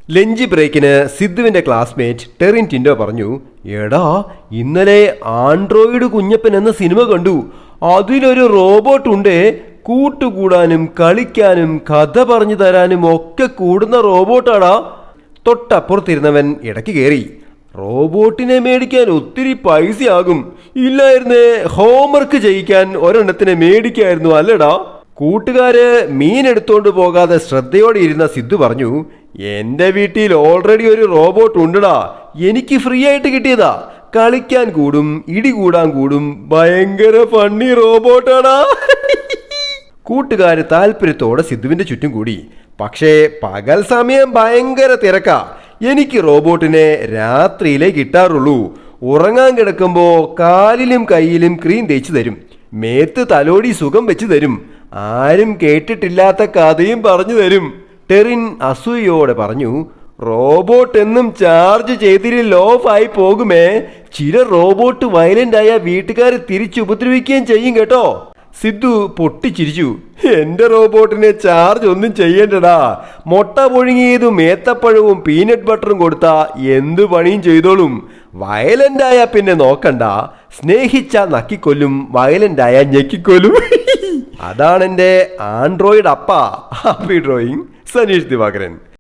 Lunch ബ്രേക്കിന് സിദ്ധുവിന്റെ classmate Terin ടിൻഡോ പറഞ്ഞു, എടാ ഇന്നലെ ആൻഡ്രോയിഡ് കുഞ്ഞപ്പൻ എന്ന സിനിമ കണ്ടു. അതിലൊരു റോബോട്ട് ഉണ്ടേ, കൂട്ടുകൂടാനും കളിക്കാനും കഥ പറഞ്ഞു തരാനും ഒക്കെ കൂടുന്ന റോബോട്ടാടാ. തൊട്ടപ്പുറത്തിരുന്നവൻ ഇടയ്ക്ക് കയറി, റോബോട്ടിനെ മേടിക്കാൻ ഒത്തിരി പൈസയാകും. ഇല്ലായിരുന്നേ ഹോംവർക്ക് ചെയ്യിക്കാൻ ഒരെണ്ണത്തിനെ മേടിക്കായിരുന്നു അല്ലടാ. കൂട്ടുകാര് മീൻ എടുത്തോണ്ട് പോകാതെ ശ്രദ്ധയോടെ ഇരുന്ന സിദ്ധു പറഞ്ഞു, എന്റെ വീട്ടിൽ ഓൾറെഡി ഒരു റോബോട്ട് ഉണ്ടടാ. എനിക്ക് ഫ്രീ ആയിട്ട് കിട്ടിയതാ. കളിക്കാൻ കൂടും, ഇടി കൂടാൻ കൂടും. ഭയങ്കര ഫണ്ണി റോബോട്ടാടാ. കൂട്ടുകാര് താല്പര്യത്തോടെ സിദ്ധുവിന്റെ ചുറ്റും കൂടി. പക്ഷേ പകൽ സമയം ഭയങ്കര തിരക്കാ. എനിക്ക് റോബോട്ടിനെ രാത്രിയിലേ കിട്ടാറുള്ളൂ. ഉറങ്ങാൻ കിടക്കുമ്പോ കാലിലും കയ്യിലും ക്രീം തേച്ച് തരും, മേത്ത് തലോടി സുഖം വെച്ച് തരും, ആരും കേട്ടിട്ടില്ലാത്ത കഥയും പറഞ്ഞു തരും. ടെറിൻ അസൂയോടെ പറഞ്ഞു, റോബോട്ട് എന്നും ചാർജ് ചെയ്തിൽ ഓഫ് ആയി പോകുമേ. ചില റോബോട്ട് വയലന്റ് ആയ വീട്ടുകാർ തിരിച്ചുപദ്രവിക്കുകയും ചെയ്യും കേട്ടോ. സിദ്ധു പൊട്ടിച്ചിരിച്ചു. എന്റെ റോബോട്ടിനെ ചാർജ് ഒന്നും ചെയ്യണ്ടടാ. മുട്ട പുഴുങ്ങിയതും ഏത്തപ്പഴവും പീനട്ട് ബട്ടറും കൊടുത്താ എന്ത് പണിയും ചെയ്തോളും. വയലന്റായ പിന്നെ നോക്കണ്ട. സ്നേഹിച്ച നക്കിക്കൊല്ലും, വയലന്റായ ഞെക്കിക്കൊല്ലും. അതാണെന്റെ ആൻഡ്രോയിഡ് അപ്പ. Happy drawing, Saneesh Divakaran.